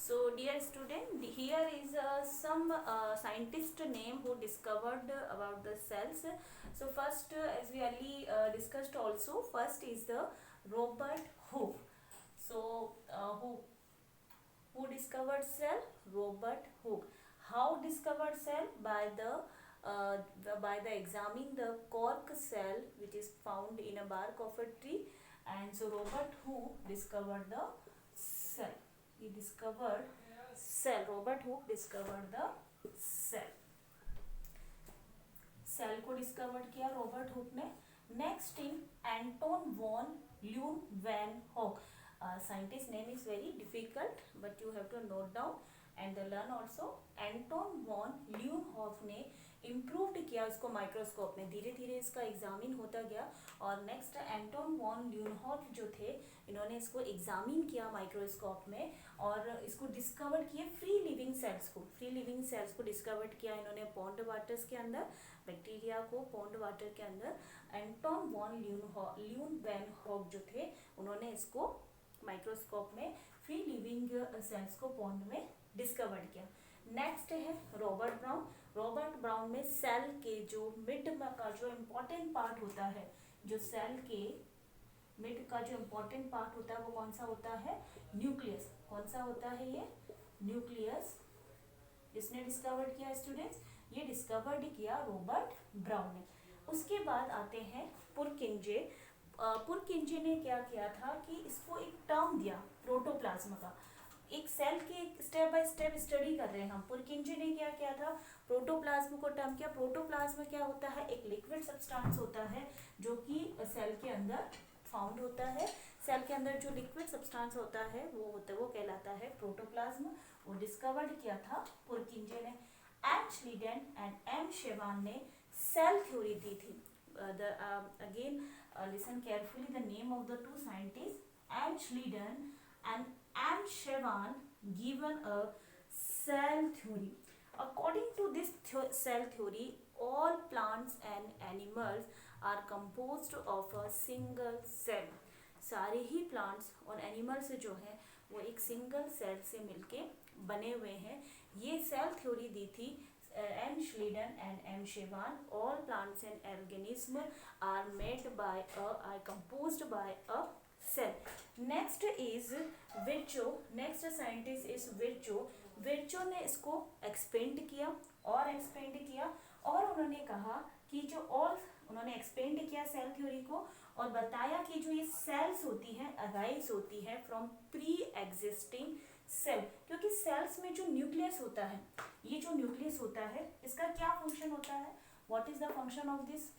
So dear student, here is some scientist name who discovered about the cells. So first, as we early discussed also, first is the Robert Hooke. So who discovered cell? Robert Hooke. How discovered cell? By the examining the cork cell which is found in a bark of a tree, and so Robert Hooke discovered the cell. He discovered cell. Robert Hooke discovered the cell. Cell को discover किया Robert Hooke ने. Next in Anton van Leeuwenhoek. Scientist name is very difficult but you have to note down and learn also. Anton van Leeuwenhoek ने improved किया इसको microscope में. धीरे धीरे इसका एग्जामिन होता गया. और नेक्स्ट एंटोन वॉन ल्यूनहॉक जो थे, इन्होंने इसको एग्जामिन किया माइक्रोस्कोप में और इसको डिस्कवर किए फ्री लिविंग सेल्स को. फ्री लिविंग सेल्स को डिस्कवर किया इन्होंने पॉन्ड वाटर्स के अंदर, बैक्टीरिया को पॉन्ड वाटर के अंदर. एंटोन वॉन ल्यूनवेनहॉक जो थे, उन्होंने इसको माइक्रोस्कोप में फ्री लिविंग सेल्स को पॉन्ड में डिस्कवर किया. नेक्स्ट है रॉबर्ट ब्राउन. रॉबर्ट ब्राउन में सेल के जो मिड का जो इम्पोर्टेंट पार्ट होता है, जो सेल के मिड का जो इम्पोर्टेंट पार्ट होता है वो कौन सा होता है? न्यूक्लियस. कौन सा होता है ये? न्यूक्लियस. इसने डिस्कवर किया स्टूडेंट्स, ये डिस्कवर्ड किया रॉबर्ट ब्राउन ने. उसके बाद आते हैं पुरकिंजे. पुरकिंजे ने क्या किया था कि इसको एक टर्म दिया प्रोटोप्लाज्म का. एक सेल की स्टेप बाय स्टेप स्टडी कर रहे हैं हम. पुरकिंजे ने क्या किया था? प्रोटोप्लाज्म को टर्म किया. प्रोटोप्लाज्म क्या होता है? एक लिक्विड सब्सटेंस होता है जो कि सेल के अंदर फाउंड होता है. सेल के अंदर जो लिक्विड सब्सटेंस होता है वो कहलाता है प्रोटोप्लाज्म. वो डिस्कवर्ड किया था पुरकिंजे ने. एम श्लीडन एंड एम शेवान ने सेल थ्योरी दी थी. Again listen carefully the name of the two scientists, M. Schleiden and M. Shevan, given a cell theory. According to this cell theory, all plants and animals are composed of a single cell. सारे ही plants और animals जो हैं वो एक single cell से मिलके बने हुए हैं. ये सेल थ्योरी दी थी M. Schleiden and M. Shevan. All plants and organisms are made by are composed by a cell. Next is Virchow. Next scientist is Virchow. Virchow ने इसको एक्सपेंड किया और उन्होंने कहा कि जो और उन्होंने एक्सपेंड किया सेल थ्योरी को और बताया कि जो ये सेल्स होती हैं अराइज होती हैं फ्रॉम प्री एग्जिस्टिंग सेल. क्योंकि सेल्स में जो न्यूक्लियस होता है, ये जो न्यूक्लियस होता है इसका क्या फंक्शन होता है? What is the function of this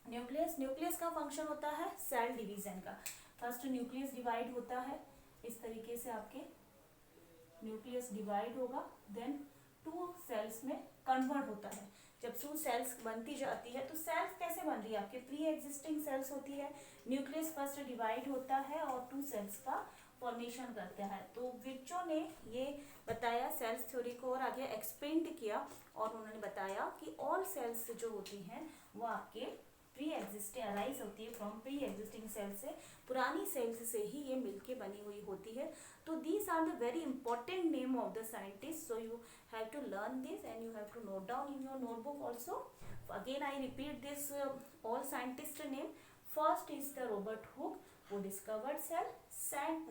nucleus? Nucleus का फंक्शन होता है सेल डिवीजन का. फर्स्ट न्यूक्लियस डिवाइड होता है इस तरीके से, आपके न्यूक्लियस डिवाइड होगा, देन टू सेल्स में कन्वर्ट होता है. जब टू सेल्स बनती जाती है तो सेल्स कैसे बन रही है? आपके प्री एग्जिस्टिंग सेल्स होती है. न्यूक्लियस फर्स्ट डिवाइड होता है और टू सेल्स का फॉर्मेशन करता है. तो विर्चो ने ये बताया सेल्स थ्योरी को और आगे एक्सपेंड किया और उन्होंने बताया कि ऑल सेल्स जो होती हैं वो आपके प्री एग्जिस्टिंग अराइज होती है फ्रॉम प्री एग्जिस्टिंग सेल से, पुरानी सेल्स से ही ये मिलके बनी हुई होती है. तो these are the very important name of the scientist. So you have to learn this and you have to note down in your notebook also. Again I repeat this all scientist name. First is the Robert Hooke, वो discovered cell.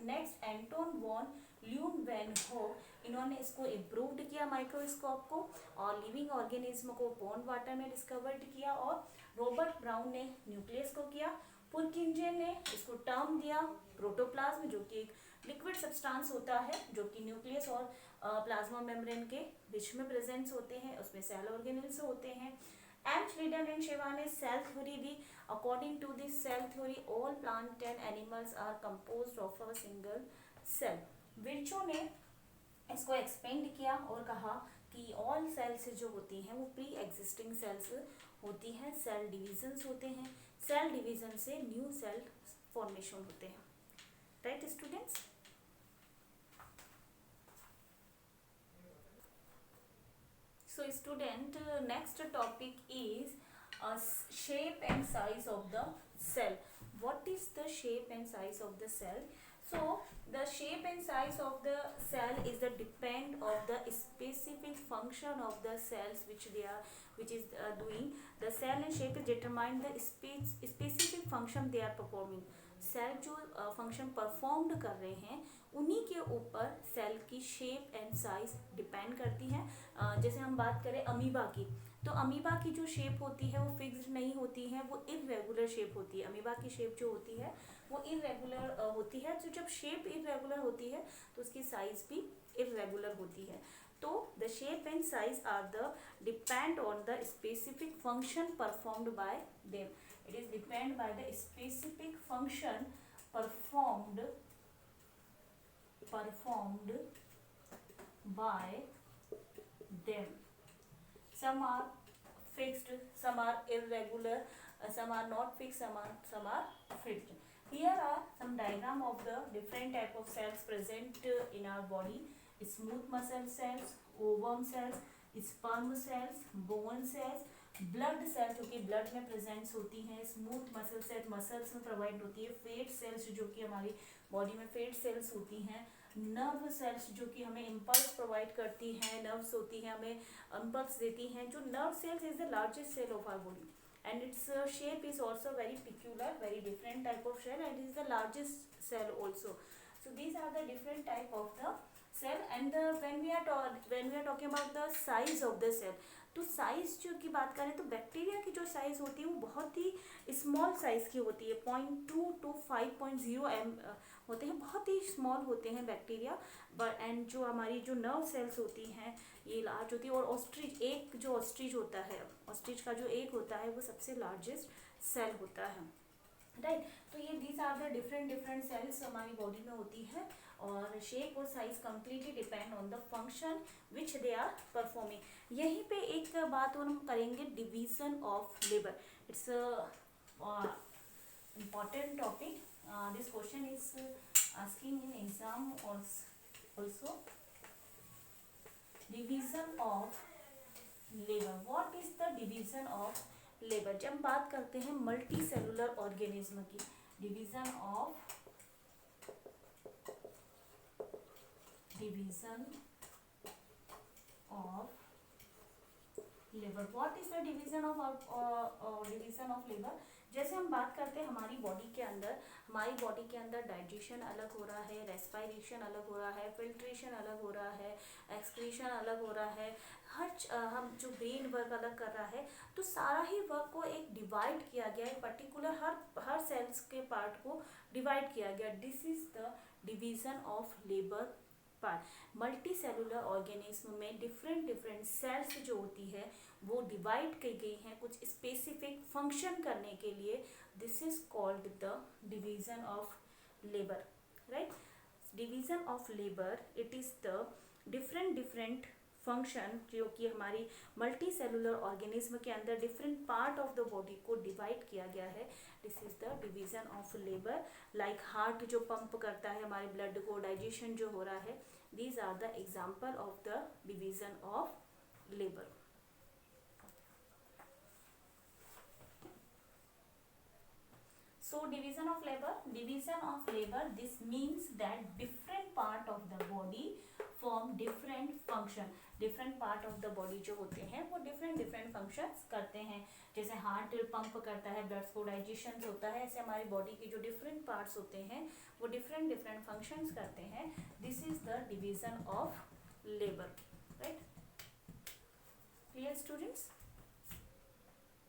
Next Anton van Leeuwenhoek, इन्होंने इसको improved किया microscope को और living organism को pond water में discovered किया. और रॉबर्ट ब्राउन ने न्यूक्लियस को किया. पुरकिंजे ने इसको टर्म दिया प्रोटोप्लाज्म, जो कि एक लिक्विड सब्सटेंस होता है जो कि न्यूक्लियस और प्लाज्मा मेम्ब्रेन के बीच में प्रेजेंस होते हैं, उसमें सेल ऑर्गेनेल्स होते हैं. M. Schleiden and Shevan ने सेल थ्योरी दी. According to this cell theory, all plant and animals are composed of a single cell. Virchow ने इसको एक्सपेंड किया और कहा कि ऑल सेल्स जो होती हैं वो प्री एग्जिस्टिंग सेल्स होती हैं, सेल डिविजन्स होते हैं, सेल डिवीजन से न्यू सेल फॉर्मेशन होते हैं. Right students? So student, next topic is shape and size of the cell. What is the shape and size of the cell? So the shape and size of the cell is the depend of the specific function of the cells which is doing. The cell and shape is determined the specific function they are performing. सेल जो function performed कर रहे हैं उन्हीं के ऊपर cell की shape and size depend करती है। जैसे हम बात करें अमीबा की, तो अमीबा की जो शेप होती है वो फिक्स्ड नहीं होती है, वो इरेगुलर शेप होती है। अमीबा की शेप जो होती है वो इरेगुलर होती है। तो जब शेप इरेगुलर होती है तो उसकी साइज भी इरेगुलर होती है। तो the shape and size are the depend on the specific function performed by them. It is depend by the specific function performed by them. Some are fixed, some are irregular, some are not fixed, some are fixed. Here are some diagram of the different type of cells present in our body. Smooth muscle cells, ovum cells, sperm cells, bone cells, blood cells जो कि blood में presents होती हैं, smooth muscle cells muscles में provide होती है, fate sales जो कि हमारी बॉडी में फेट सेल्स होती हैं, नर्व सेल्स जो कि हमें इम्पल्स प्रोवाइड करती हैं, नर्व्स होती हैं हमें इम्पल्स देती हैं। जो nerve cells is the largest cell of our body and its shape is also very peculiar, very different type of cell and is the largest cell also. So these are the different type of the cell and when we are talking about the size of the cell, तो size जो की बात करें तो bacteria की जो size होती है वो बहुत ही स्मॉल साइज की होती है, 0.2 to 5.0 होते हैं, बहुत ही स्मॉल होते हैं बैक्टीरिया. बट एंड जो हमारी जो नर्व सेल्स होती हैं ये लार्ज होती है. और ऑस्ट्रिच एक जो ऑस्ट्रिच होता है, ऑस्ट्रिच का जो एक होता है वो सबसे लार्जेस्ट सेल होता है, राइट. तो ये these are the different cells हमारी बॉडी में होती है और शेप और size completely depend on the function which they are performing. यहीं पे एक बात और हम करेंगे, division of labour. Its important topic. This question is asking in exam also. Division of labour. What is the division of labour? जब हम बात करते हैं मल्टी सेलुलर ऑर्गेनिज्म की, division of labour. What is the division of labour? जैसे हम बात करते हैं हमारी बॉडी के अंदर डाइजेशन अलग हो रहा है, रेस्पिरेशन अलग हो रहा है, फिल्ट्रेशन अलग हो रहा है, एक्सक्रीशन अलग हो रहा है, हम जो ब्रेन वर्क अलग कर रहा है, तो सारा ही वर्क को एक डिवाइड किया गया है, पर्टिकुलर हर सेल्स के पार्ट को डिवाइड किया गया. This is the division of labour part. Multi cellular organism में डिफरेंट सेल्स जो होती है वो डिवाइड की गई हैं कुछ स्पेसिफिक फंक्शन करने के लिए. This is called the division of labour, right. Division of labour, it is the different function जो कि हमारी मल्टी सेलुलर ऑर्गेनिज्म के अंदर different part of the body को डिवाइड किया गया है. This is the division of labour. Like heart जो पंप करता है हमारे ब्लड को, डाइजेशन जो हो रहा है, these are the example of the division of labor. So division of labor, this means that different part of the body form different function. different part of the body जो होते हैं वो different functions करते हैं. जैसे heart pump करता है blood को, डाइजेशन होता है, ऐसे हमारी बॉडी के जो डिफरेंट पार्ट्स होते हैं वो डिफरेंट फंक्शंस करते हैं. This is the division of labour, right. Clear students?